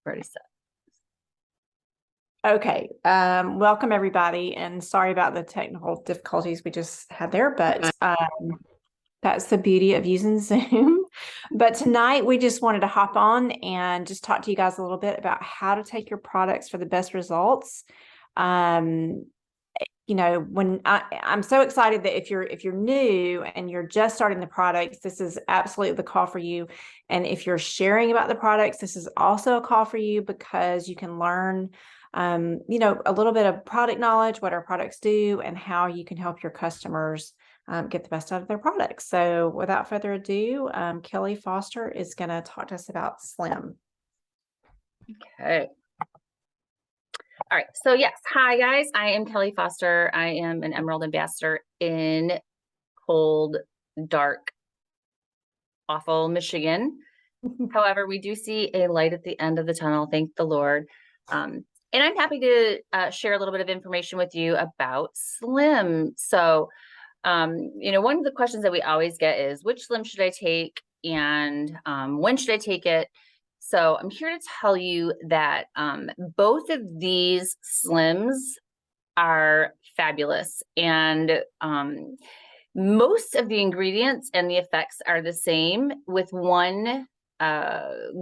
Already set. Okay, welcome everybody, and sorry about the technical difficulties we just had there, but that's the beauty of using Zoom. But tonight we just wanted to hop on and just talk to you guys a little bit about how to take your products for the best results. When I'm so excited that if you're new and you're just starting the products, this is absolutely the call for you. And if you're sharing about the products, this is also a call for you, because you can learn a little bit of product knowledge, what our products do, and how you can help your customers get the best out of their products. So without further ado, Kelly Foster is going to talk to us about Slim. Okay. All right. So yes. Hi, guys. I am Kelly Foster. I am an Emerald Ambassador in cold, dark, awful Michigan. However, we do see a light at the end of the tunnel. Thank the Lord. And I'm happy to share a little bit of information with you about Slim. So, one of the questions that we always get is, which Slim should I take, and when should I take it? So I'm here to tell you that both of these Slims are fabulous, and most of the ingredients and the effects are the same, with one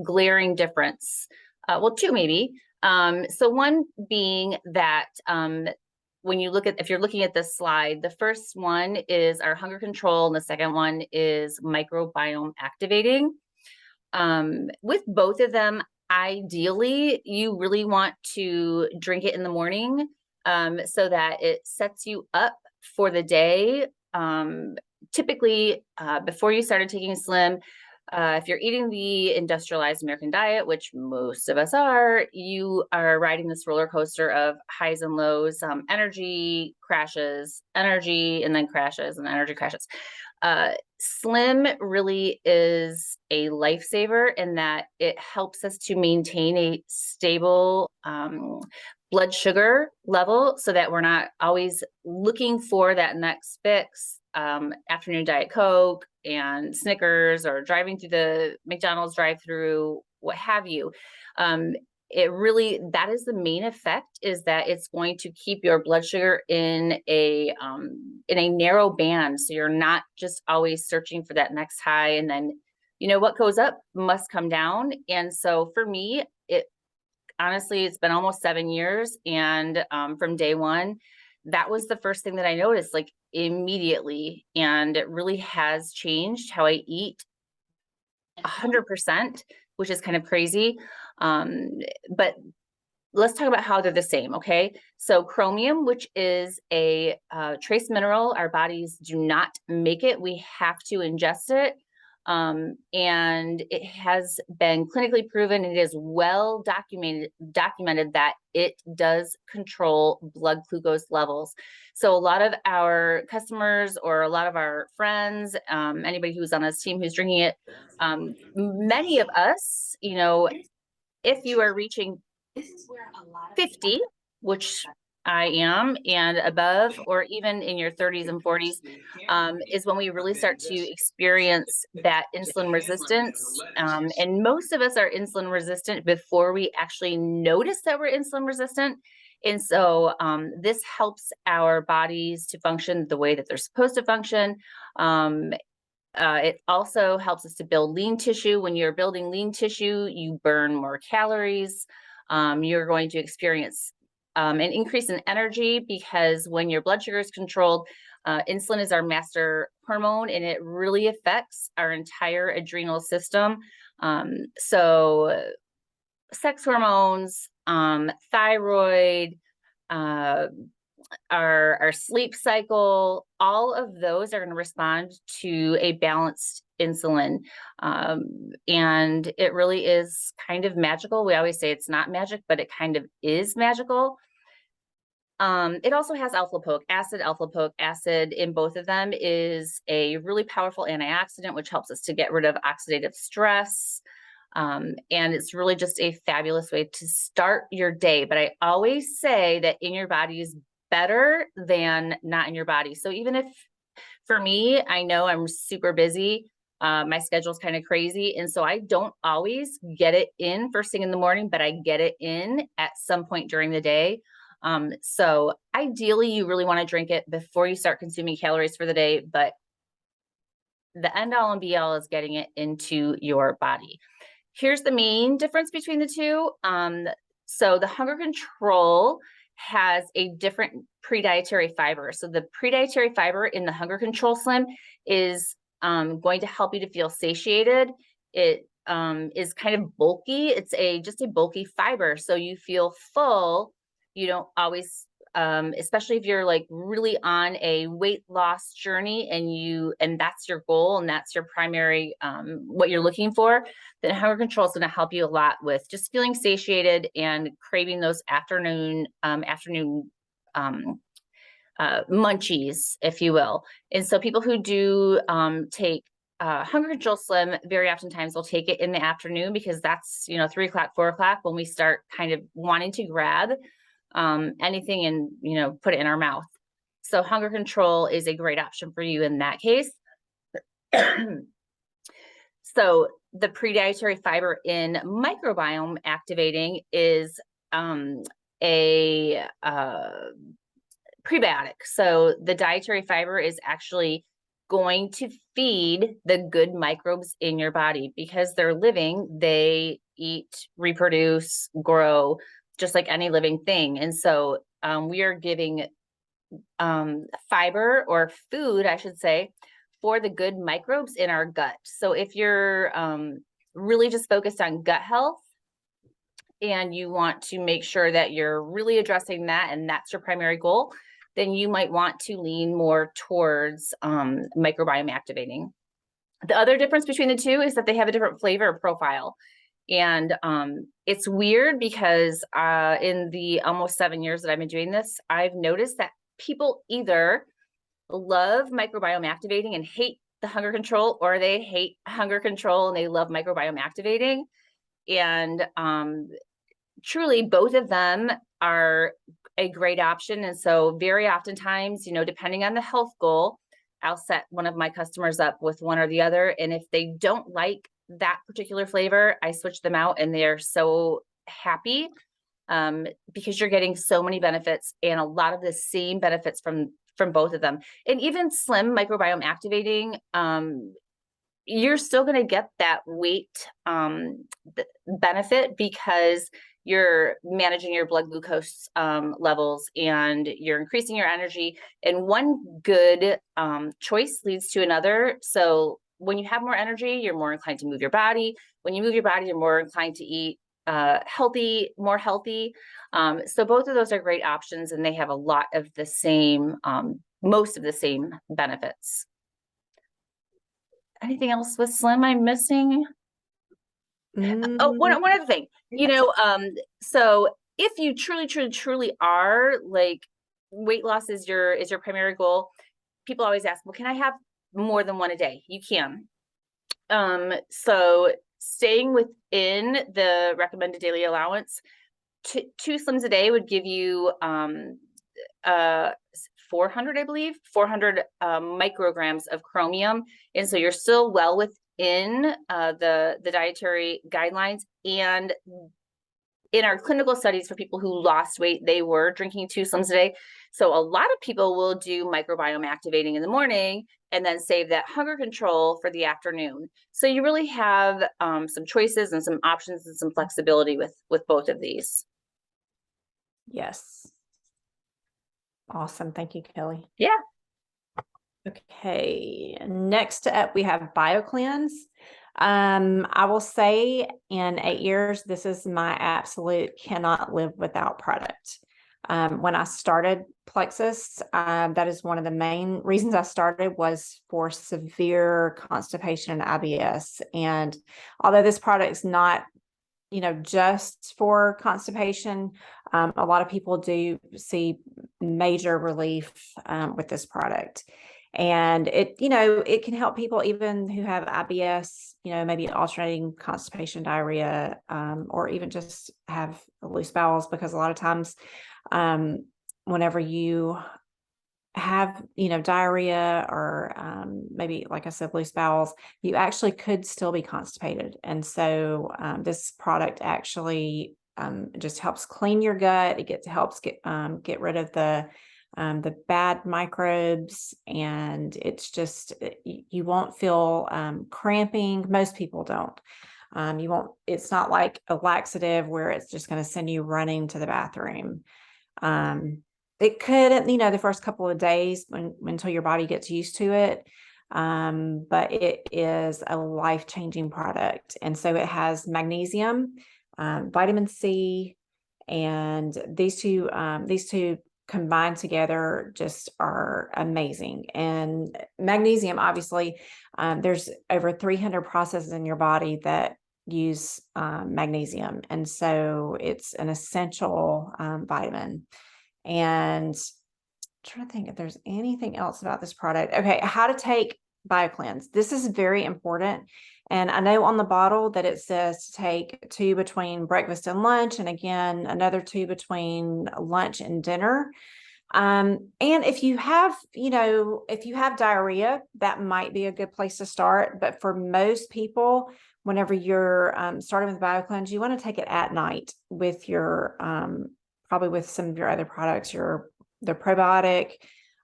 glaring difference. Well, two maybe. So one being that if you're looking at this slide, the first one is our hunger control, and the second one is microbiome activating. With both of them, ideally, you really want to drink it in the morning so that it sets you up for the day. Typically, before you started taking Slim, if you're eating the industrialized American diet, which most of us are, you are riding this roller coaster of highs and lows, energy crashes, energy, and then crashes, and energy crashes. Slim really is a lifesaver in that it helps us to maintain a stable blood sugar level, so that we're not always looking for that next fix, afternoon Diet Coke and Snickers, or driving through the McDonald's drive-through, what have you. That is the main effect, is that it's going to keep your blood sugar in a narrow band. So you're not just always searching for that next high, and then, what goes up must come down. And so for me, honestly, it's been almost 7 years. And from day one, that was the first thing that I noticed, like immediately. And it really has changed how I eat 100%, which is kind of crazy. But let's talk about how they're the same. Okay. So chromium, which is a trace mineral, our bodies do not make it. We have to ingest it. And it has been clinically proven, it is well documented that it does control blood glucose levels. So a lot of our customers, or a lot of our friends, anybody who's on this team who's drinking it, many of us, if you are reaching 50, which I am, and above, or even in your 30s and 40s, is when we really start to experience that insulin resistance. And most of us are insulin resistant before we actually notice that we're insulin resistant. And so this helps our bodies to function the way that they're supposed to function. It also helps us to build lean tissue. When you're building lean tissue, you burn more calories. You're going to experience an increase in energy, because when your blood sugar is controlled, insulin is our master hormone, and it really affects our entire adrenal system. So sex hormones, thyroid, our sleep cycle, all of those are going to respond to a balanced insulin. And it really is kind of magical. We always say it's not magic, but it kind of is magical. It also has alpha-lipoic acid. Alpha-lipoic acid in both of them is a really powerful antioxidant, which helps us to get rid of oxidative stress. And it's really just a fabulous way to start your day. But I always say that in your body is better than not in your body. So even if, for me, I know I'm super busy, My schedule's kind of crazy. And so I don't always get it in first thing in the morning, but I get it in at some point during the day. So ideally you really want to drink it before you start consuming calories for the day, but the end all and be all is getting it into your body. Here's the main difference between the two. So the hunger control has a different pre-dietary fiber. So the pre-dietary fiber in the hunger control slim is going to help you to feel satiated. It is kind of bulky. It's just a bulky fiber. So you feel full. You don't always, especially if you're like really on a weight loss journey and that's your goal and that's your primary, what you're looking for, then hunger control is going to help you a lot with just feeling satiated and craving those afternoon munchies, if you will. And so people who do take hunger control slim, very oftentimes they'll take it in the afternoon because that's 3 o'clock, 4 o'clock when we start kind of wanting to grab anything and put it in our mouth. So hunger control is a great option for you in that case. So the pre-dietary fiber in microbiome activating is a prebiotic. So the dietary fiber is actually going to feed the good microbes in your body because they're living. They eat, reproduce, grow, just like any living thing. And so we are giving fiber or food, I should say, for the good microbes in our gut. So if you're really just focused on gut health and you want to make sure that you're really addressing that and that's your primary goal, then you might want to lean more towards microbiome activating. The other difference between the two is that they have a different flavor profile. And it's weird because in the almost 7 years that I've been doing this, I've noticed that people either love microbiome activating and hate the hunger control, or they hate hunger control and they love microbiome activating. And truly both of them are a great option. And so very oftentimes, depending on the health goal, I'll set one of my customers up with one or the other. And if they don't like that particular flavor, I switch them out and they're so happy because you're getting so many benefits and a lot of the same benefits from both of them. And even slim microbiome activating, you're still going to get that weight benefit because you're managing your blood glucose levels and you're increasing your energy. And one good choice leads to another. So when you have more energy, you're more inclined to move your body. When you move your body, you're more inclined to eat more healthy. So both of those are great options and they have a lot of the same, most of the same benefits. Anything else with slim I'm missing? Oh, one other thing, so if you truly are like weight loss is your primary goal, people always ask, well, can I have more than one a day? You can. So staying within the recommended daily allowance, 2 slims a day would give you 400, I believe, 400 micrograms of chromium. And so you're still well within the dietary guidelines. And in our clinical studies for people who lost weight, they were drinking 2 slims a day. So a lot of people will do microbiome activating in the morning and then save that hunger control for the afternoon. So you really have some choices and some options and some flexibility with both of these. Yes. Awesome. Thank you, Kelly. Yeah. Okay. Next up, we have BioCleanse. I will say in 8 years, this is my absolute cannot live without product. When I started Plexus, that is one of the main reasons I started was for severe constipation and IBS. And although this product is not, just for constipation, a lot of people do see major relief with this product. And it can help people even who have IBS, maybe alternating constipation, diarrhea, or even just have loose bowels, because a lot of times whenever you have, diarrhea or maybe, like I said, loose bowels, you actually could still be constipated. And so this product actually just helps clean your gut. It helps get rid of the bad microbes, and it's just, you won't feel cramping. Most people don't. You won't, it's not like a laxative where it's just going to send you running to the bathroom. It could, the first couple of days until your body gets used to it. But it is a life-changing product. And so it has magnesium, vitamin C, and these two combined together just are amazing. And magnesium, obviously, there's over 300 processes in your body that use magnesium. And so it's an essential vitamin. And I'm trying to think if there's anything else about this product. Okay, how to take BioCleanse. This is very important. And I know on the bottle that it says to take 2 between breakfast and lunch, and again, another 2 between lunch and dinner. And if you have, if you have diarrhea, that might be a good place to start. But for most people, whenever you're starting with BioCleanse, you want to take it at night with your, probably with some of your other products, the probiotic,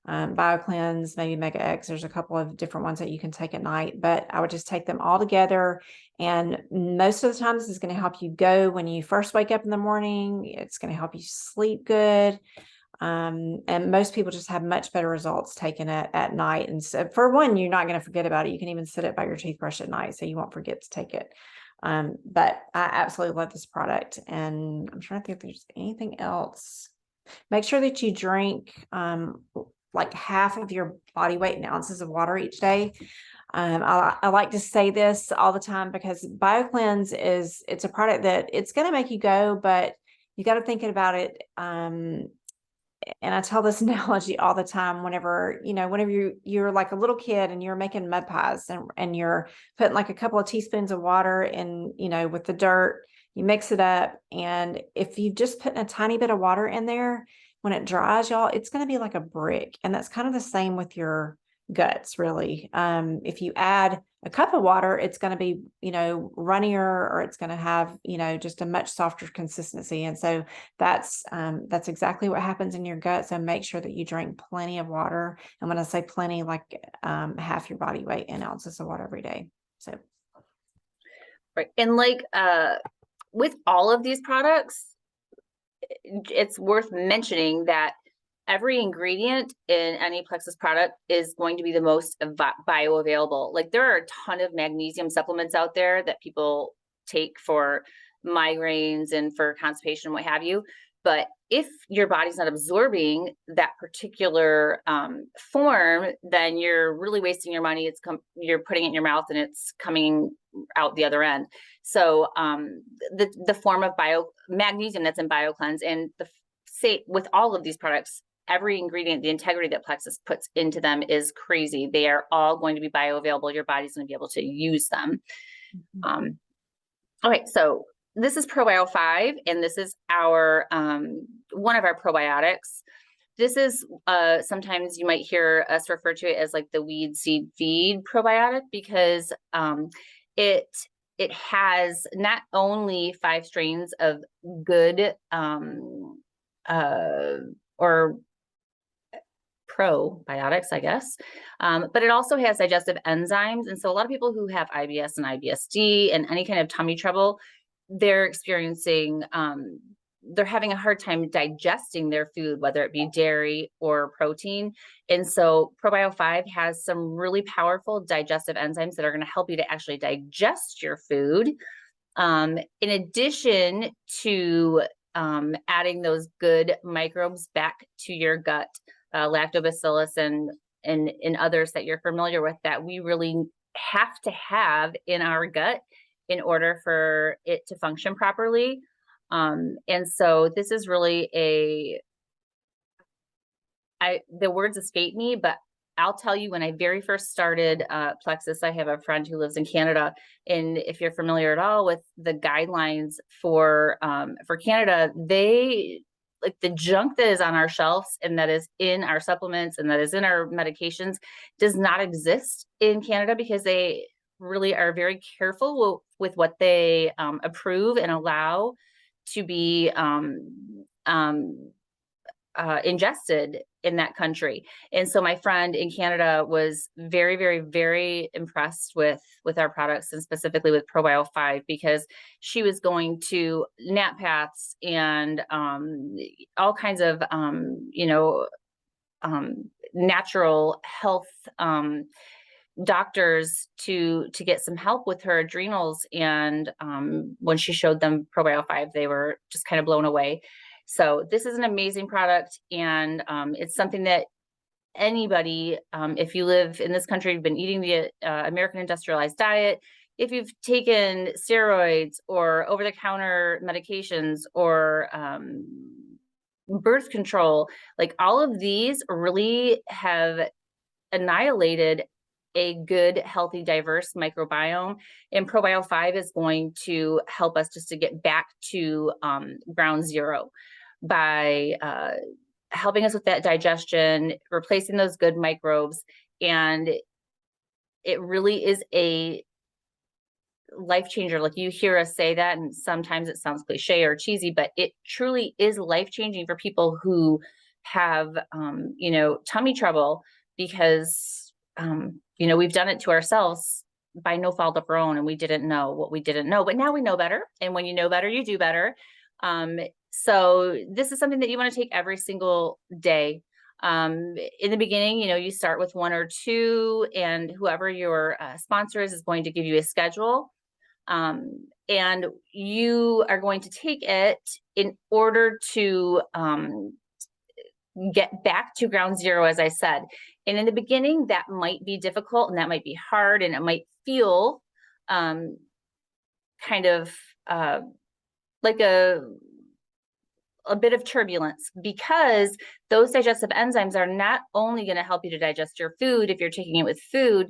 BioCleanse, maybe Mega X. There's a couple of different ones that you can take at night, but I would just take them all together. And most of the time, this is going to help you go when you first wake up in the morning. It's going to help you sleep good. And most people just have much better results taking it at night. And so for one, you're not going to forget about it. You can even sit it by your toothbrush at night, so you won't forget to take it. But I absolutely love this product. And I'm trying to think if there's anything else. Make sure that you drink like half of your body weight in ounces of water each day. I like to say this all the time because BioCleanse it's a product that it's going to make you go, but you got to think about it. And I tell this analogy all the time whenever you're like a little kid and you're making mud pies and you're putting like a couple of teaspoons of water in, with the dirt, you mix it up. And if you just put a tiny bit of water in there, when it dries, y'all, it's going to be like a brick. And that's kind of the same with your guts, really. If you add a cup of water, it's going to be, runnier, or it's going to have, just a much softer consistency. And so that's exactly what happens in your gut. So make sure that you drink plenty of water. And when I say plenty, like half your body weight in ounces of water every day. So. Right. And like with all of these products, it's worth mentioning that every ingredient in any Plexus product is going to be the most bioavailable. Like there are a ton of magnesium supplements out there that people take for migraines and for constipation and what have you. But if your body's not absorbing that particular form, then you're really wasting your money. You're putting it in your mouth and it's coming out the other end. So the form of magnesium that's in BioCleanse, and with all of these products, every ingredient, the integrity that Plexus puts into them is crazy. They are all going to be bioavailable. Your body's going to be able to use them. Mm-hmm. Okay, so this is Probio 5, and this is our one of our probiotics. This is sometimes you might hear us refer to it as like the weed seed feed probiotic, because it has not only 5 strains of good or probiotics, I guess, but it also has digestive enzymes. And so a lot of people who have IBS and IBSD and any kind of tummy trouble, they're experiencing, they're having a hard time digesting their food, whether it be dairy or protein. And so Probio 5 has some really powerful digestive enzymes that are going to help you to actually digest your food. In addition to adding those good microbes back to your gut, lactobacillus and others that you're familiar with, that we really have to have in our gut in order for it to function properly. And so this is really the words escape me, but I'll tell you, when I very first started Plexus, I have a friend who lives in Canada, and if you're familiar at all with the guidelines for Canada, they like the junk that is on our shelves and that is in our supplements and that is in our medications does not exist in Canada, because they really are very careful with what they approve and allow to be ingested in that country. And so my friend in Canada was very, very, very impressed with our products, and specifically with Probio 5, because she was going to naturopaths and all kinds of natural health doctors to get some help with her adrenals. And when she showed them Probio 5, they were just kind of blown away. So this is an amazing product, and it's something that anybody, if you live in this country, you've been eating the American industrialized diet, if you've taken steroids or over-the-counter medications or birth control, like all of these really have annihilated a good, healthy, diverse microbiome. And Probio 5 is going to help us just to get back to ground zero by helping us with that digestion, replacing those good microbes. And it really is a life changer. Like, you hear us say that, and sometimes it sounds cliche or cheesy, but it truly is life changing for people who have, tummy trouble, because, we've done it to ourselves by no fault of our own, and we didn't know what we didn't know, but now we know better. And when you know better, you do better. So this is something that you want to take every single day. In the beginning, you start with 1 or 2, and whoever your sponsor is going to give you a schedule. And you are going to take it in order to get back to ground zero, as I said. And in the beginning, that might be difficult, and that might be hard, and it might feel kind of like a bit of turbulence, because those digestive enzymes are not only going to help you to digest your food if you're taking it with food,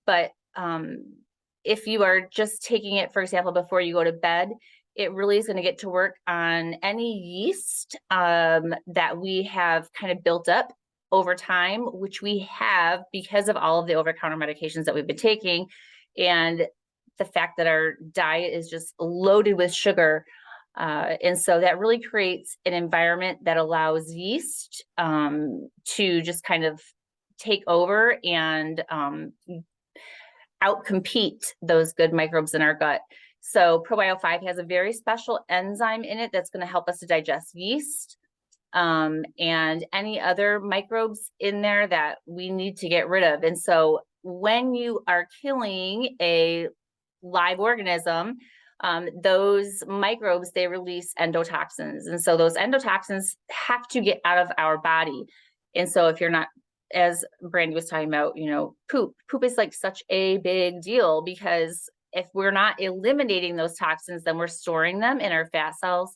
but if you are just taking it, for example, before you go to bed, it really is going to get to work on any yeast that we have kind of built up over time, which we have because of all of the over-the-counter medications that we've been taking, and the fact that our diet is just loaded with sugar. And so that really creates an environment that allows yeast to just kind of take over and outcompete those good microbes in our gut. So Probio 5 has a very special enzyme in it that's going to help us to digest yeast and any other microbes in there that we need to get rid of. And so when you are killing a live organism, those microbes, they release endotoxins. And so those endotoxins have to get out of our body. And so if you're not, as Brandy was talking about, poop is like such a big deal, because if we're not eliminating those toxins, then we're storing them in our fat cells.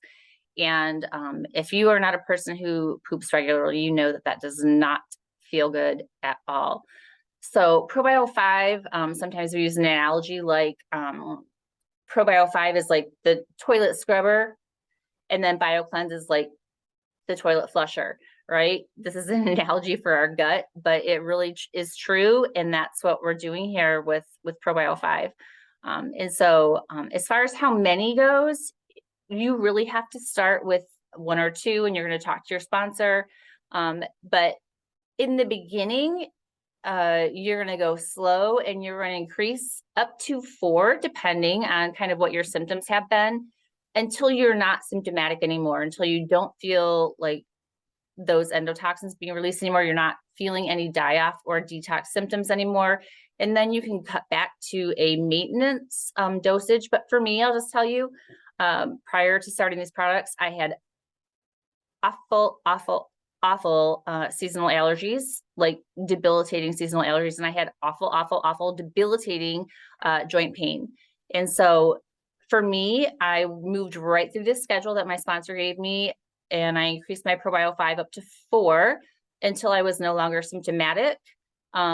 And if you are not a person who poops regularly, you know that does not feel good at all. So Probio 5, sometimes we use an analogy like Probio 5 is like the toilet scrubber, and then BioCleanse is like the toilet flusher, right? This is an analogy for our gut, but it really is true. And that's what we're doing here with Probio 5. And so as far as how many goes, you really have to start with 1 or 2, and you're going to talk to your sponsor. But in the beginning, you're going to go slow, and you're going to increase up to 4, depending on kind of what your symptoms have been, until you're not symptomatic anymore, until you don't feel like those endotoxins being released anymore. You're not feeling any die-off or detox symptoms anymore. And then you can cut back to a maintenance dosage. But for me, I'll just tell you, prior to starting these products, I had awful seasonal allergies, like debilitating seasonal allergies. And I had awful debilitating joint pain. And so for me, I moved right through this schedule that my sponsor gave me, and I increased my Probio 5 up to 4 until I was no longer symptomatic,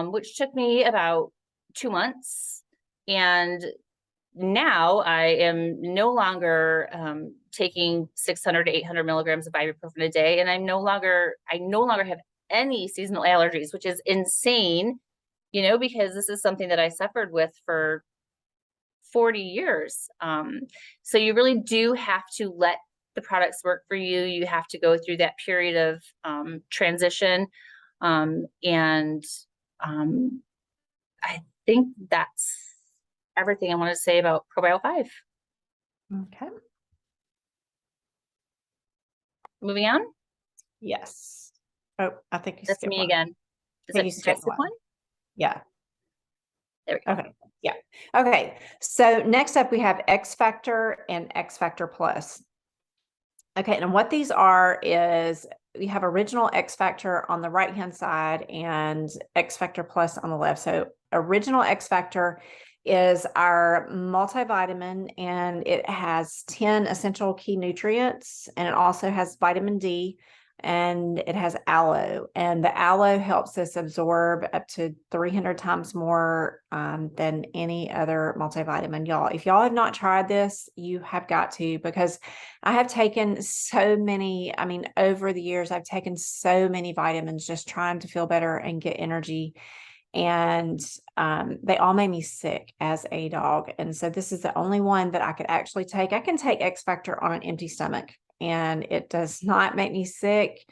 which took me about 2 months. And now I am no longer taking 600 to 800 milligrams of ibuprofen a day, and I no longer have any seasonal allergies, which is insane, because this is something that I suffered with for 40 years. So you really do have to let the products work for you. You have to go through that period of transition. And I think that's everything I want to say about ProBio 5. Okay. Moving on. Yes. Oh, I think you That's skipped me one. again. I think you skipped one. Yeah. There we go. Okay. Yeah. Okay. So next up we have X Factor and X Factor Plus. Okay. And what these are is we have original X Factor on the right-hand side and X Factor Plus on the left. So original X Factor is our multivitamin, and it has 10 essential key nutrients, and it also has vitamin D, and it has aloe, and the aloe helps us absorb up to 300 times more than any other multivitamin. Y'all, if y'all have not tried this, you have got to, because I have taken so many, I mean, over the years, I've taken so many vitamins just trying to feel better and get energy. And they all made me sick as a dog. And so this is the only one that I could actually take. I can take X Factor on an empty stomach, and it does not make me sick.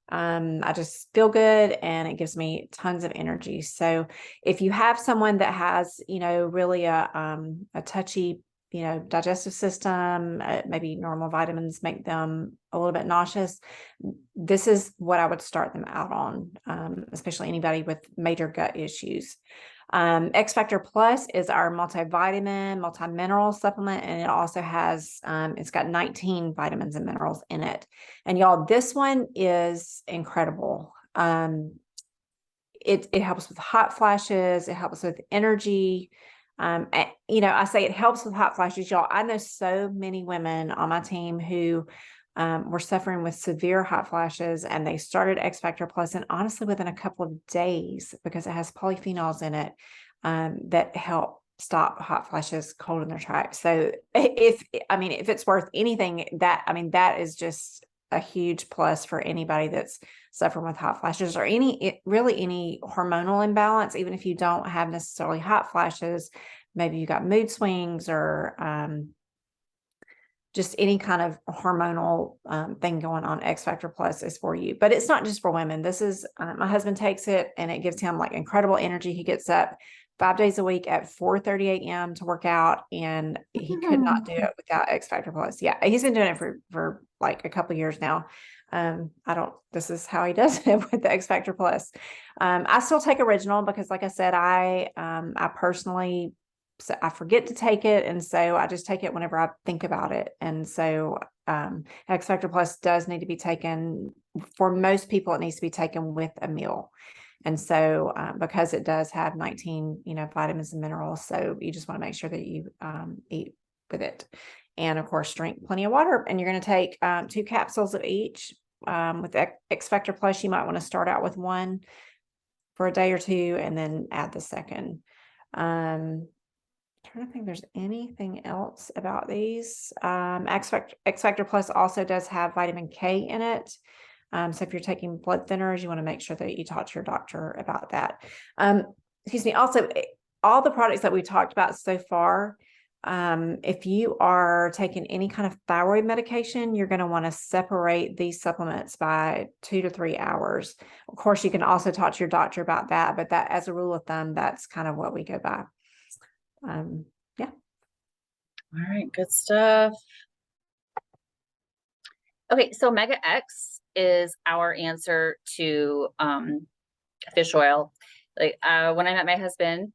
I just feel good, and it gives me tons of energy. So if you have someone that has, really a touchy, digestive system, maybe normal vitamins make them a little bit nauseous, this is what I would start them out on, especially anybody with major gut issues. X Factor Plus is our multivitamin, multi-mineral supplement, and it also has, it's got 19 vitamins and minerals in it. And y'all, this one is incredible. It helps with hot flashes. It helps with energy. I say it helps with hot flashes, y'all. I know so many women on my team who were suffering with severe hot flashes, and they started X Factor Plus, and honestly, within a couple of days, because it has polyphenols in it that help stop hot flashes cold in their tracks. So if it's worth anything, that is just a huge plus for anybody that's suffering with hot flashes or any hormonal imbalance. Even if you don't have necessarily hot flashes, maybe you got mood swings or just any kind of hormonal thing going on, X Factor Plus is for you. But it's not just for women. This is, my husband takes it, and it gives him like incredible energy. He gets up 5 days a week at 4:30 a.m. to work out, and he could not do it without X Factor Plus. Yeah, he's been doing it for like a couple of years now. This is how he does it with the X Factor Plus. I still take original because, like I said, I personally, so I forget to take it, and so I just take it whenever I think about it. And so X Factor Plus does need to be taken. For most people, it needs to be taken with a meal. And so because it does have 19, vitamins and minerals, so you just want to make sure that you eat with it. And of course, drink plenty of water. And you're going to take 2 capsules of each. With X Factor Plus, you might want to start out with 1 for a day or 2, and then add the second. I'm trying to think if there's anything else about these. X Factor Plus also does have vitamin K in it. So if you're taking blood thinners, you want to make sure that you talk to your doctor about that. Excuse me. Also, all the products that we talked about so far, if you are taking any kind of thyroid medication, you're going to want to separate these supplements by 2 to 3 hours. Of course, you can also talk to your doctor about that, but that, as a rule of thumb, that's kind of what we go by. Yeah. All right, good stuff. Okay, so Mega X is our answer to fish oil. Like when I met my husband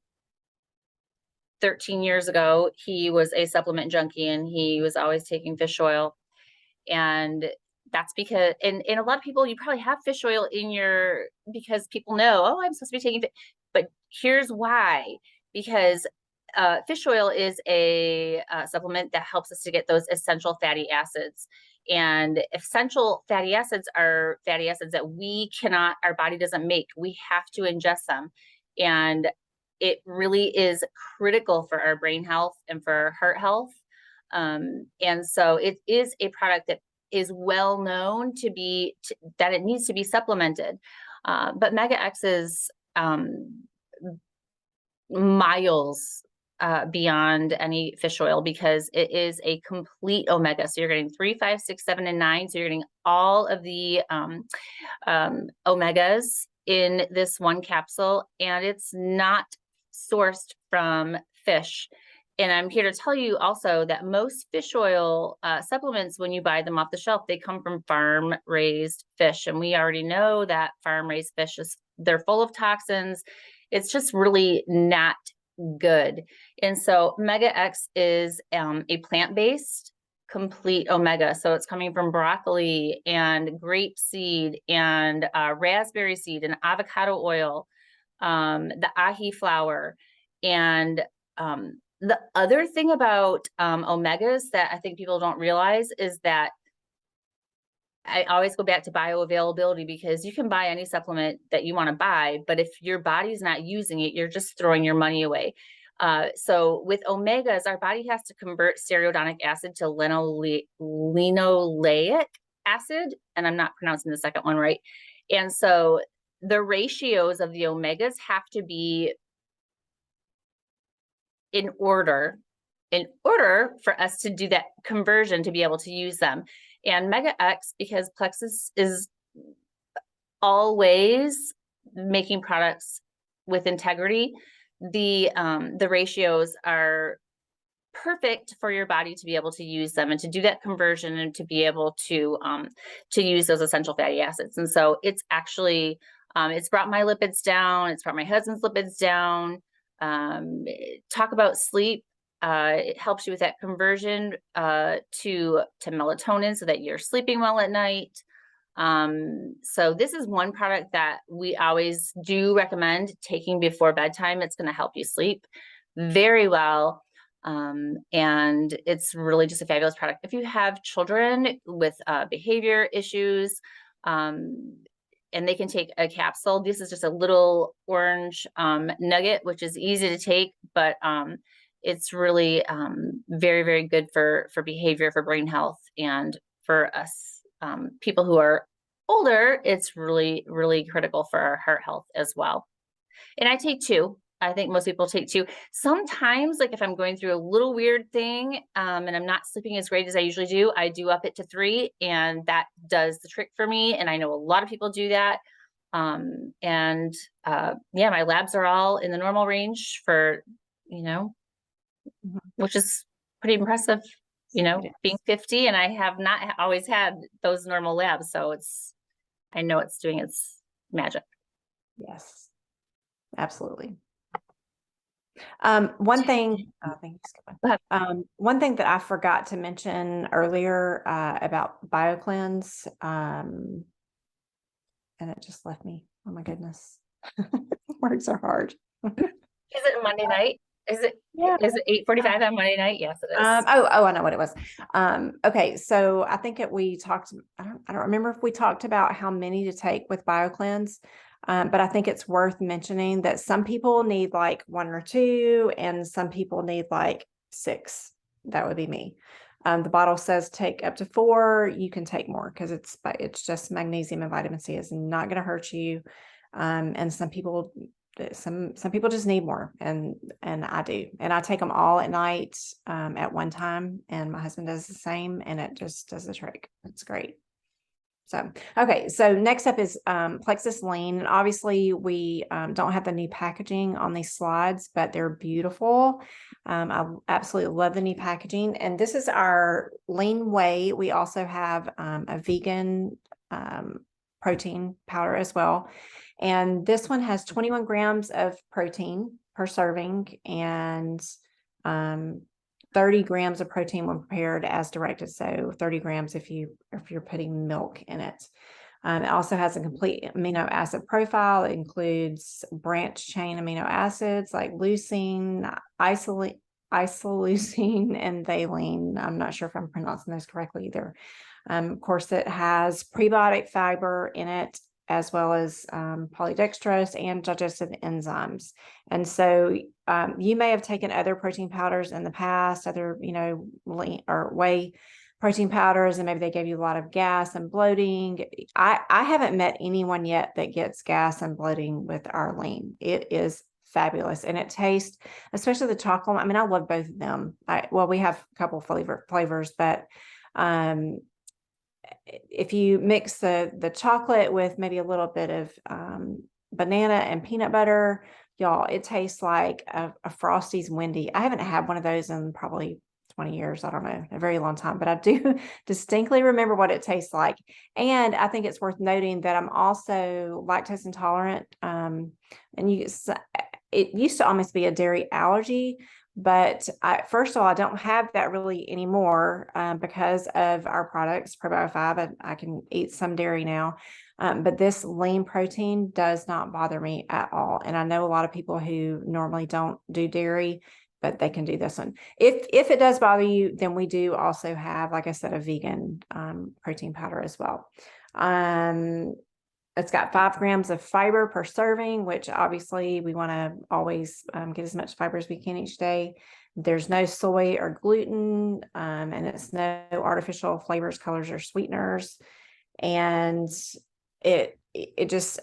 13 years ago, he was a supplement junkie, and he was always taking fish oil. And that's because, and a lot of people, you probably have fish oil because people know, oh, I'm supposed to be taking fish. But here's why. Because fish oil is a supplement that helps us to get those essential fatty acids. And essential fatty acids are fatty acids that our body doesn't make. We have to ingest them. And it really is critical for our brain health and for our heart health. And so it is a product that is well known to be, that it needs to be supplemented. But Mega X is miles beyond any fish oil because it is a complete omega. So you're getting 3, 5, 6, 7, and 9. So you're getting all of the omegas in this one capsule, and it's not sourced from fish. And I'm here to tell you also that most fish oil supplements, when you buy them off the shelf, they come from farm-raised fish. And we already know that farm-raised fish they're full of toxins. It's just really not good. And so Mega X is a plant-based complete omega. So it's coming from broccoli and grape seed and raspberry seed and avocado oil, the ahi flower. And the other thing about omegas that I think people don't realize is that I always go back to bioavailability, because you can buy any supplement that you want to buy, but if your body's not using it, you're just throwing your money away. So with omegas, our body has to convert stearidonic acid to linoleic acid, and I'm not pronouncing the second one right. And so the ratios of the omegas have to be in order for us to do that conversion to be able to use them. And Mega X, because Plexus is always making products with integrity, the ratios are perfect for your body to be able to use them and to do that conversion and to be able to use those essential fatty acids. And so it's actually it's brought my lipids down. It's brought my husband's lipids down. Talk about sleep. It helps you with that conversion to melatonin so that you're sleeping well at night. So this is one product that we always do recommend taking before bedtime. It's going to help you sleep very well. And it's really just a fabulous product. If you have children with behavior issues, and they can take a capsule. This is just a little orange nugget, which is easy to take, but it's really very, very good for behavior, for brain health, and for us people who are older. It's really, really critical for our heart health as well. And I take 2. I think most people take 2. Sometimes, like if I'm going through a little weird thing and I'm not sleeping as great as I usually do, I do up it to 3, and that does the trick for me. And I know a lot of people do that. Yeah, my labs are all in the normal range for, which is pretty impressive, being 50, and I have not always had those normal labs. So I know it's doing its magic. Yes, absolutely. One thing, one thing that I forgot to mention earlier about BioCleanse, and it just left me. Oh my goodness, words are hard. Is it Monday night? Is it? Yeah. Is it 8:45 on Monday night? Yes, it is. I know what it was. Okay, so I think we talked. I don't remember if we talked about how many to take with BioCleanse. But I think it's worth mentioning that some people need like 1 or 2, and some people need like 6. That would be me. The bottle says take up to 4. You can take more because it's just magnesium and vitamin C. It's not going to hurt you. And some people just need more, and I do, and I take them all at night at one time, and my husband does the same, and it just does the trick. It's great. So, okay. So next up is Plexus Lean. And obviously we don't have the new packaging on these slides, but they're beautiful. I absolutely love the new packaging. And this is our Lean Whey. We also have a vegan protein powder as well. And this one has 21 grams of protein per serving, and 30 grams of protein when prepared as directed. So 30 grams if you're putting milk in it. It also has a complete amino acid profile. It includes branch chain amino acids like leucine, isoleucine, and valine. I'm not sure if I'm pronouncing those correctly either. Of course, it has prebiotic fiber in it, as well as polydextrose and digestive enzymes. And so you may have taken other protein powders in the past, other, lean or whey protein powders, and maybe they gave you a lot of gas and bloating. I haven't met anyone yet that gets gas and bloating with our lean. It is fabulous, and it tastes, especially the chocolate. I mean, I love both of them. We have a couple flavors, but if you mix the chocolate with maybe a little bit of banana and peanut butter, y'all, it tastes like a Frosty's Wendy. I haven't had one of those in probably 20 years. I don't know, a very long time, but I do distinctly remember what it tastes like. And I think it's worth noting that I'm also lactose intolerant. And it used to almost be a dairy allergy, but first of all, I don't have that really anymore because of our products, Probio 5. I can eat some dairy now. But this lean protein does not bother me at all. And I know a lot of people who normally don't do dairy, but they can do this one. If it does bother you, then we do also have, like I said, a vegan protein powder as well. It's got 5 grams of fiber per serving, which obviously we want to always get as much fiber as we can each day. There's no soy or gluten, and it's no artificial flavors, colors, or sweeteners. And it just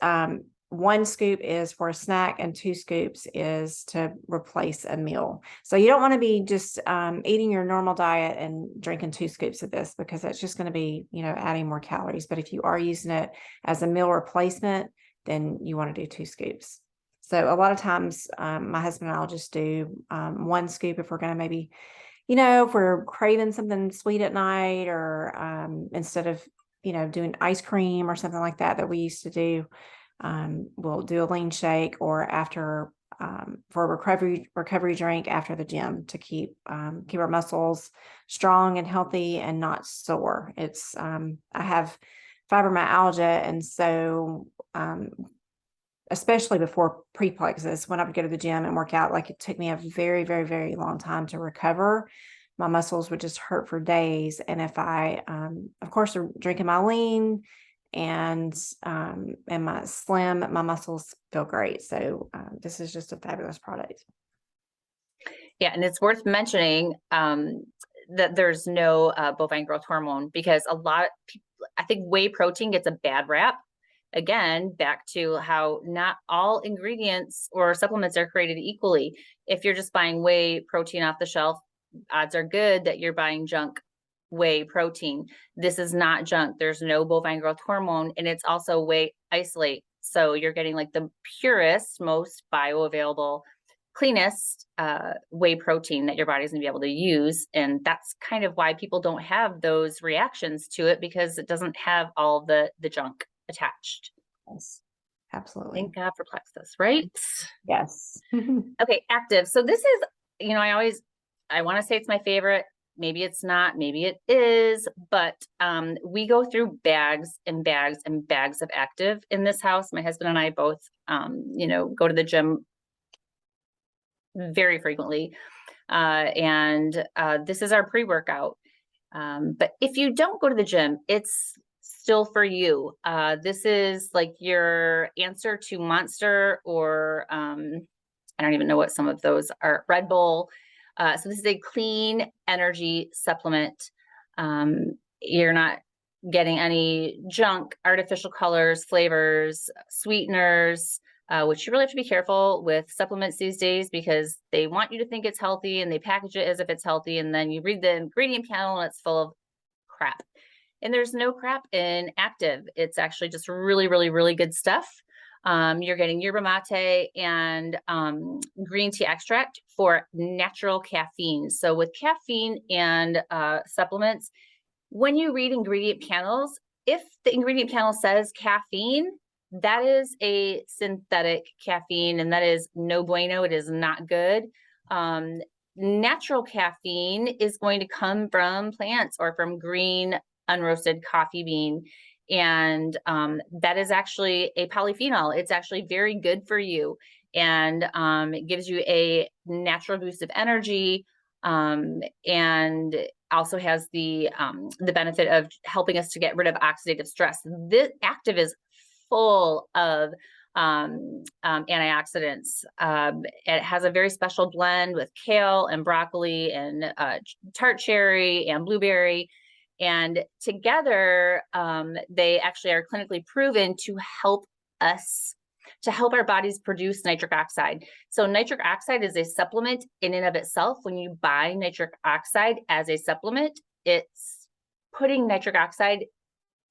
1 scoop is for a snack and 2 scoops is to replace a meal. So you don't want to be just eating your normal diet and drinking 2 scoops of this, because that's just going to be, adding more calories. But if you are using it as a meal replacement, then you want to do 2 scoops. So a lot of times my husband and I'll just do 1 scoop if we're going to maybe, if we're craving something sweet at night, or instead of, doing ice cream or something like that we used to do. We'll do a lean shake, or after for a recovery drink after the gym to keep our muscles strong and healthy and not sore. It's I have fibromyalgia, and so especially before pre-plexus, when I would go to the gym and work out, like it took me a very, very, very long time to recover. My muscles would just hurt for days. And if I, of course, are drinking my lean and my slim, my muscles feel great. So this is just a fabulous product. Yeah, and it's worth mentioning that there's no bovine growth hormone, because a lot of people, I think whey protein gets a bad rap. Again, back to how not all ingredients or supplements are created equally. If you're just buying whey protein off the shelf, odds are good that you're buying junk whey protein. This is not junk. There's no bovine growth hormone, and it's also whey isolate. So you're getting like the purest, most bioavailable, cleanest whey protein that your body's gonna be able to use. And that's kind of why people don't have those reactions to it, because it doesn't have all the junk attached. Yes, absolutely. Thank God for Plexus, right? Yes. Okay, active. So this is, I want to say it's my favorite. Maybe it's not, maybe it is, but we go through bags and bags and bags of active in this house. My husband and I both, go to the gym very frequently. And this is our pre-workout. But if you don't go to the gym, it's still for you. This is like your answer to Monster, or I don't even know what some of those are, Red Bull. So this is a clean energy supplement. You're not getting any junk, artificial colors, flavors, sweeteners, which you really have to be careful with supplements these days, because they want you to think it's healthy and they package it as if it's healthy. And then you read the ingredient panel and it's full of crap. And there's no crap in active. It's actually just really, really, really good stuff. You're getting yerba mate and green tea extract for natural caffeine. So with caffeine and supplements, when you read ingredient panels, if the ingredient panel says caffeine, that is a synthetic caffeine, and that is no bueno. It is not good. Natural caffeine is going to come from plants or from green unroasted coffee bean. And that is actually a polyphenol. It's actually very good for you. And it gives you a natural boost of energy, and also has the benefit of helping us to get rid of oxidative stress. This active is full of antioxidants. It has a very special blend with kale and broccoli and tart cherry and blueberry. And together, they actually are clinically proven to help our bodies produce nitric oxide. So nitric oxide is a supplement in and of itself. When you buy nitric oxide as a supplement, it's putting nitric oxide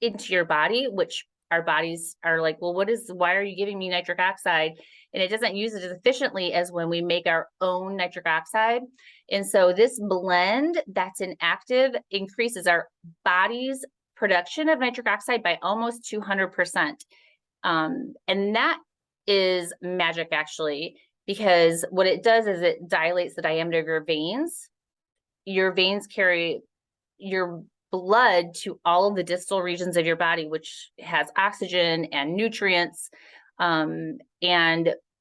into your body, which our bodies are like, well, why are you giving me nitric oxide? And it doesn't use it as efficiently as when we make our own nitric oxide. And so this blend that's inactive increases our body's production of nitric oxide by almost 200%. And that is magic, actually, because what it does is it dilates the diameter of your veins. Your veins carry your blood to all of the distal regions of your body, which has oxygen and nutrients. And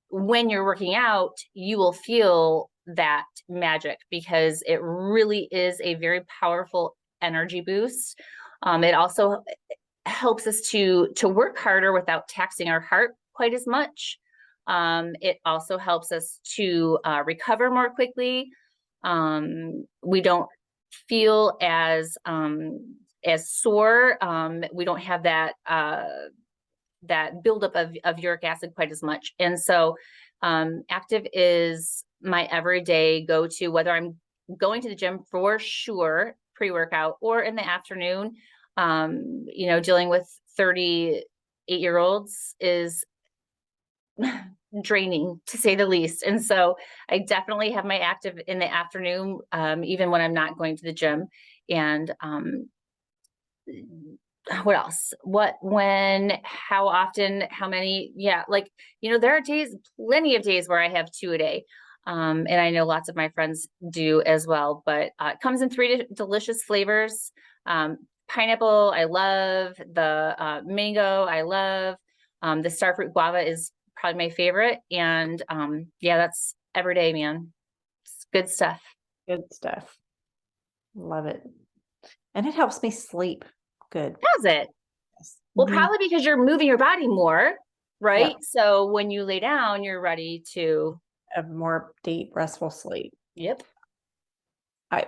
when you're working out, you will feel that magic because it really is a very powerful energy boost. It also helps us to work harder without taxing our heart quite as much. It also helps us to recover more quickly. We don't feel as sore. We don't have that buildup of uric acid quite as much. And so active is my everyday go-to, whether I'm going to the gym for sure, pre-workout, or in the afternoon. Dealing with 38-year-olds is draining, to say the least. And so I definitely have my active in the afternoon, even when I'm not going to the gym. And what else? When, how often, how many? Yeah, there are plenty of days where I have 2 a day. And I know lots of my friends do as well, but it comes in 3 delicious flavors. Pineapple, I love. The mango, I love. The starfruit guava is probably my favorite. And yeah, that's every day, man. It's good stuff. Good stuff. Love it. And it helps me sleep good. Does it? Yes. Well, Mhm. probably because you're moving your body more, right? Yep. So when you lay down, you're ready to A more deep, restful sleep. Yep. I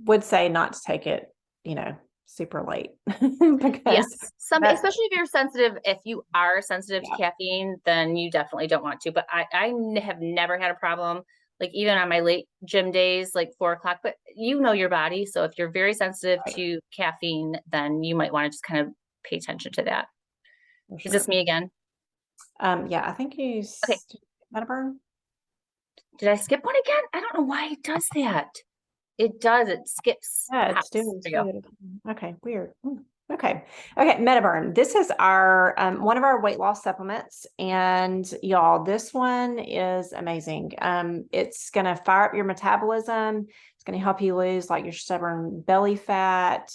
would say not to take it, super late Yes. because Especially if you are sensitive to Yeah. caffeine, then you definitely don't want to. But I have never had a problem, like even on my late gym days, like 4 o'clock, but you know your body. So if you're very sensitive Right. to caffeine, then you might want to just kind of pay attention to that. For Is this sure. me again? Yeah, I think you Okay. Metaburn. Did I skip one again? I don't know why it does that. It does. It skips. Yeah, Hops. it's doing There you go. good. Okay, weird. Okay. Metaburn. This is our one of our weight loss supplements, and y'all, this one is amazing. It's gonna fire up your metabolism. It's gonna help you lose like your stubborn belly fat,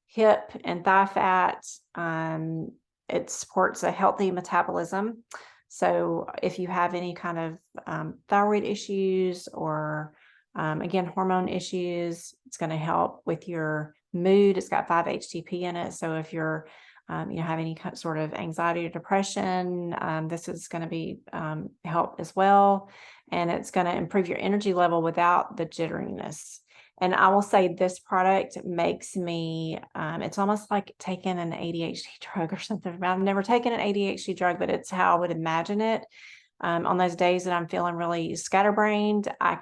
hip and thigh fat. It supports a healthy metabolism. So if you have any kind of thyroid issues or again, hormone issues, it's going to help with your mood. It's got 5-HTP in it. So if you're, have any sort of anxiety or depression, this is going to be help as well. And it's going to improve your energy level without the jitteriness. And I will say this product makes me, it's almost like taking an ADHD drug or something. I've never taken an ADHD drug, but it's how I would imagine it. On those days that I'm feeling really scatterbrained, I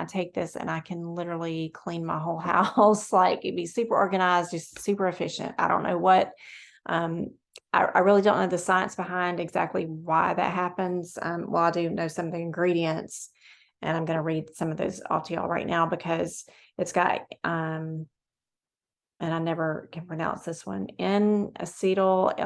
take this and I can literally clean my whole house. Like it'd be super organized, just super efficient. I don't know what, I really don't know the science behind exactly why that happens. Well, I do know some of the ingredients, and I'm going to read some of those off to y'all right now because it's got, and I never can pronounce this one, N-acetyl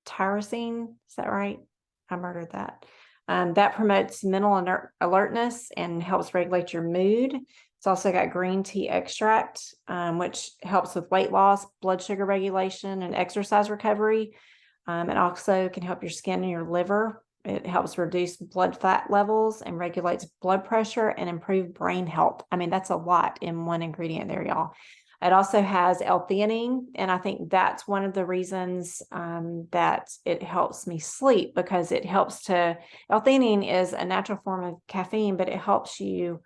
L-tyrosine. Is that right? I murdered that. That promotes mental alertness and helps regulate your mood. It's also got green tea extract, which helps with weight loss, blood sugar regulation, and exercise recovery. It also can help your skin and your liver. It helps reduce blood fat levels and regulates blood pressure and improve brain health. I mean, that's a lot in one ingredient there, y'all. It also has L-theanine, and I think that's one of the reasons that it helps me sleep, because it helps to, L-theanine is a natural form of caffeine, but it helps you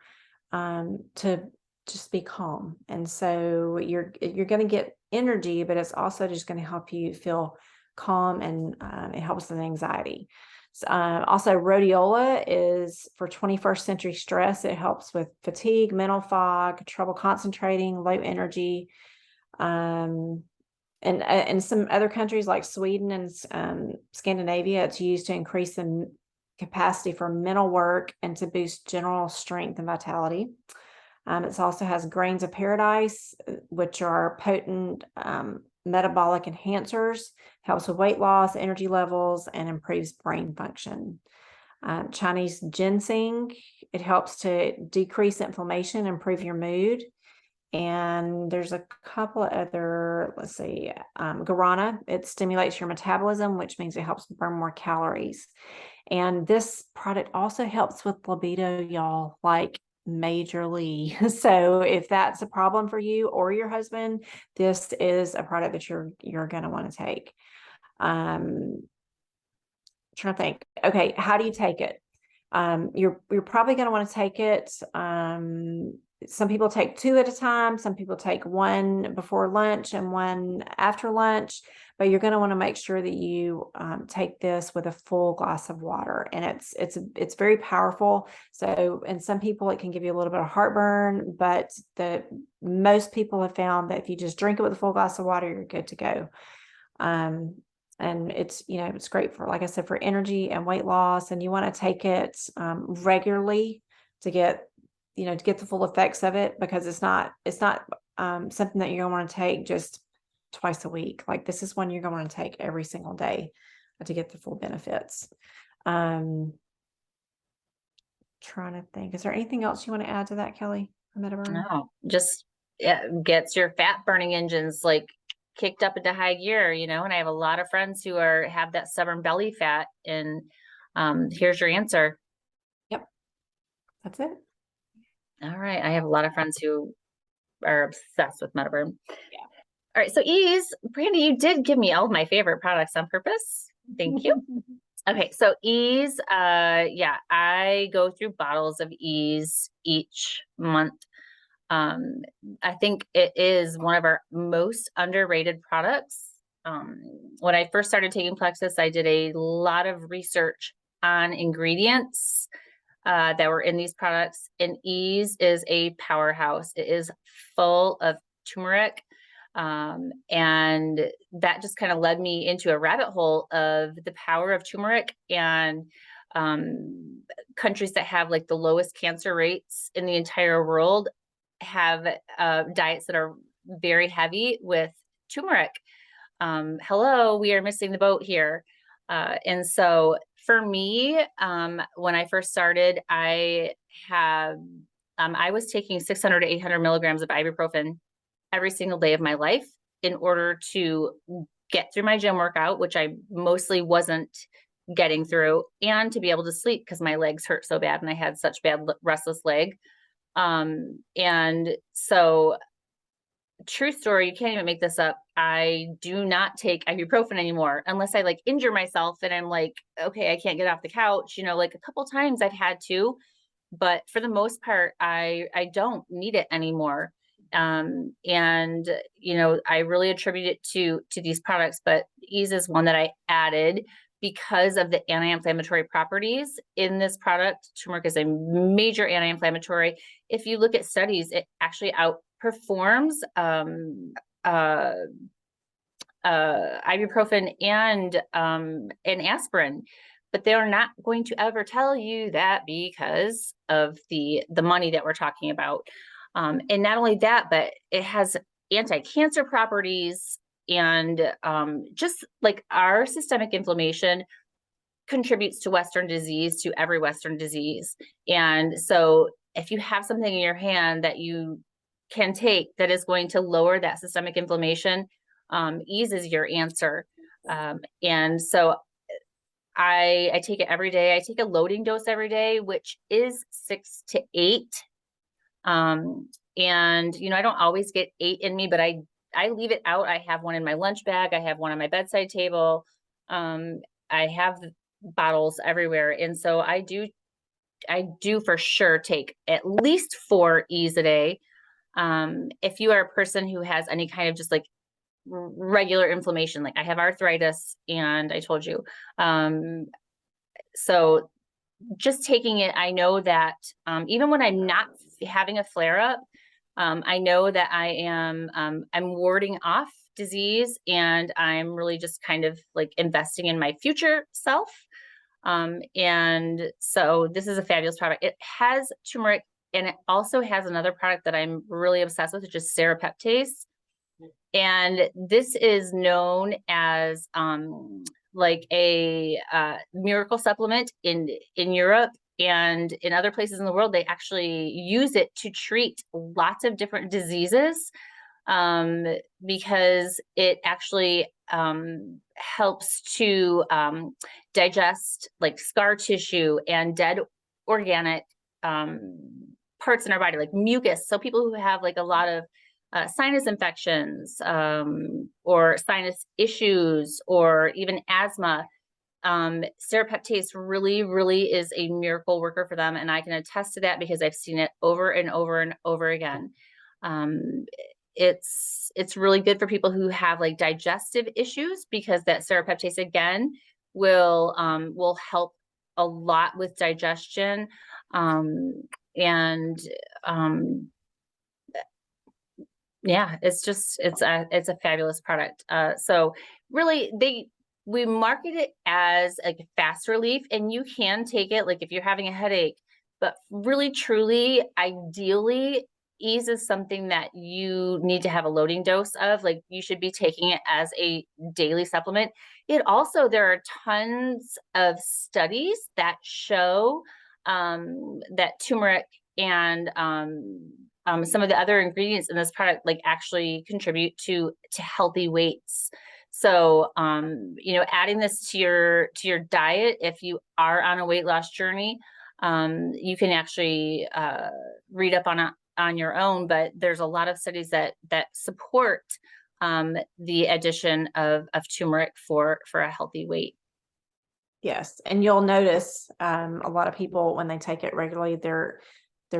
to just be calm. And so you're going to get energy, but it's also just going to help you feel calm, and it helps with anxiety. Also, rhodiola is for 21st century stress. It helps with fatigue, mental fog, trouble concentrating, low energy. And in some other countries like Sweden and Scandinavia, it's used to increase the capacity for mental work and to boost general strength and vitality. It also has grains of paradise, which are potent metabolic enhancers, helps with weight loss, energy levels, and improves brain function. Chinese ginseng, it helps to decrease inflammation, improve your mood. And there's a couple of other, let's see, guarana, it stimulates your metabolism, which means it helps burn more calories. And this product also helps with libido, y'all, like majorly. So if that's a problem for you or your husband, this is a product that you're going to want to take. Trying to think. Okay, how do you take it? You're probably going to want to take it. Some people take 2 at a time. Some people take 1 before lunch and 1 after lunch, but you're going to want to make sure that you take this with a full glass of water, and it's very powerful. So, in some people, it can give you a little bit of heartburn, but most people have found that if you just drink it with a full glass of water, you're good to go. And it's, it's great for, like I said, for energy and weight loss, and you want to take it regularly to get the full effects of it, because it's not something that you're going to want to take just twice a week. Like, this is one you're going to want to take every single day to get the full benefits. Trying to think, is there anything else you want to add to that, Kelly? No, just gets your fat burning engines like kicked up into high gear, and I have a lot of friends who have that stubborn belly fat, and here's your answer. Yep. That's it. All right. I have a lot of friends who are obsessed with Metaburn. Yeah. All right. So Ease, Brandy, you did give me all of my favorite products on purpose. Thank you. Okay. So Ease, I go through bottles of Ease each month. I think it is one of our most underrated products. When I first started taking Plexus, I did a lot of research on ingredients that were in these products, and Ease is a powerhouse. It is full of turmeric, and that just kind of led me into a rabbit hole of the power of turmeric, and countries that have like the lowest cancer rates in the entire world have diets that are very heavy with turmeric. Hello, we are missing the boat here. And so for me, when I first started, I was taking 600 to 800 milligrams of ibuprofen every single day of my life in order to get through my gym workout, which I mostly wasn't getting through, and to be able to sleep because my legs hurt so bad and I had such bad restless leg. And so, true story, you can't even make this up. I do not take ibuprofen anymore unless I like injure myself and I'm like, okay, I can't get off the couch. Like a couple times I've had to, but for the most part, I don't need it anymore. And I really attribute it to these products, but Ease is one that I added because of the anti-inflammatory properties in this product. Turmeric is a major anti-inflammatory. If you look at studies, it actually outperforms ibuprofen and aspirin, but they're not going to ever tell you that because of the money that we're talking about. And not only that, but it has anti-cancer properties, and just like our systemic inflammation contributes to Western disease, to every Western disease. And so if you have something in your hand that you can take that is going to lower that systemic inflammation, Ease is your answer. And so I take it every day. I take a loading dose every day, which is 6 to 8. And, you know, I don't always get 8 in me, but I leave it out. I have one in my lunch bag. I have one on my bedside table. I have bottles everywhere. And so I do for sure take at least 4 E's a day. If you are a person who has any kind of just like regular inflammation, like I have arthritis and I told you, so just taking it, I know that even when I'm not having a flare up, I know that I'm warding off disease, and I'm really just kind of like investing in my future self. And so this is a fabulous product. It has turmeric, and it also has another product that I'm really obsessed with, which is serapeptase. And this is known as like a miracle supplement in Europe and in other places in the world. They actually use it to treat lots of different diseases, because it actually helps to digest like scar tissue and dead organic parts in our body, like mucus. So people who have like a lot of sinus infections, or sinus issues, or even asthma, serapeptase really, really is a miracle worker for them. And I can attest to that because I've seen it over and over and over again. It's really good for people who have like digestive issues, because that serapeptase again will help a lot with digestion. And yeah, it's a fabulous product. So really we market it as like a fast relief, and you can take it like if you're having a headache, but really truly, ideally, ease is something that you need to have a loading dose of. Like you should be taking it as a daily supplement. There are tons of studies that show that turmeric and some of the other ingredients in this product like actually contribute to healthy weights. So you know, adding this to your diet, if you are on a weight loss journey, you can actually read up on your own, but there's a lot of studies that support the addition of turmeric for a healthy weight. Yes, and you'll notice a lot of people when they take it regularly, their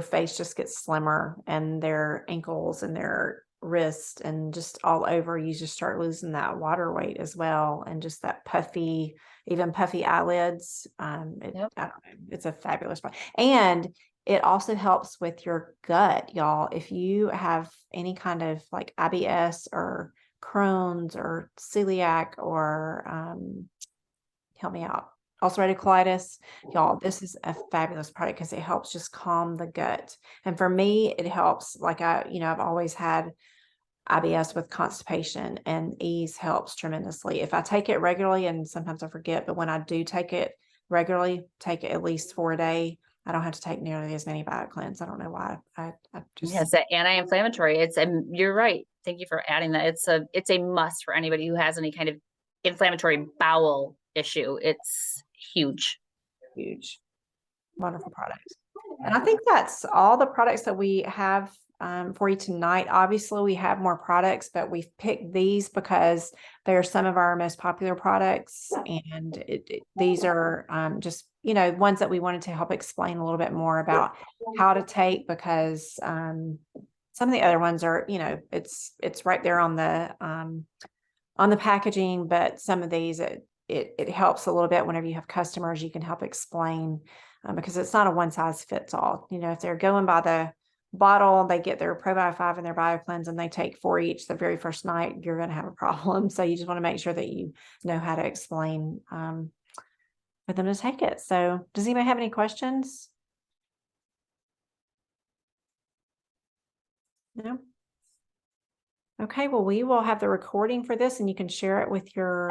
face just gets slimmer, and their ankles and their wrist and just all over. You just start losing that water weight as well, and just that puffy, even puffy eyelids. Yep. I don't know, it's a fabulous product, and it also helps with your gut, y'all. If you have any kind of like IBS or Crohn's or celiac or help me out, ulcerative colitis, y'all, this is a fabulous product because it helps just calm the gut. And for me, it helps, like I've always had IBS with constipation, and ease helps tremendously. If I take it regularly, and sometimes I forget, but when I do take it regularly, take it at least 4 a day, I don't have to take nearly as many Bio-Cleanse. I don't know why. I just, Yes, the anti-inflammatory. You're right. Thank you for adding that. It's a must for anybody who has any kind of inflammatory bowel issue. It's huge. huge, wonderful products. And I think that's all the products that we have for you tonight. Obviously, we have more products, but we've picked these because they're some of our most popular products. And these are just, ones that we wanted to help explain a little bit more about how to take, because some of the other ones are, it's right there on the packaging, but some of these, it helps a little bit whenever you have customers, you can help explain, because it's not a one size fits all. If they're going by the bottle, they get their Probio 5 and their Bio-Cleanse, and they take 4 each the very first night, you're going to have a problem. So you just want to make sure that you know how to explain for them to take it. So does anybody have any questions? No? Okay, well, we will have the recording for this, and you can share it with your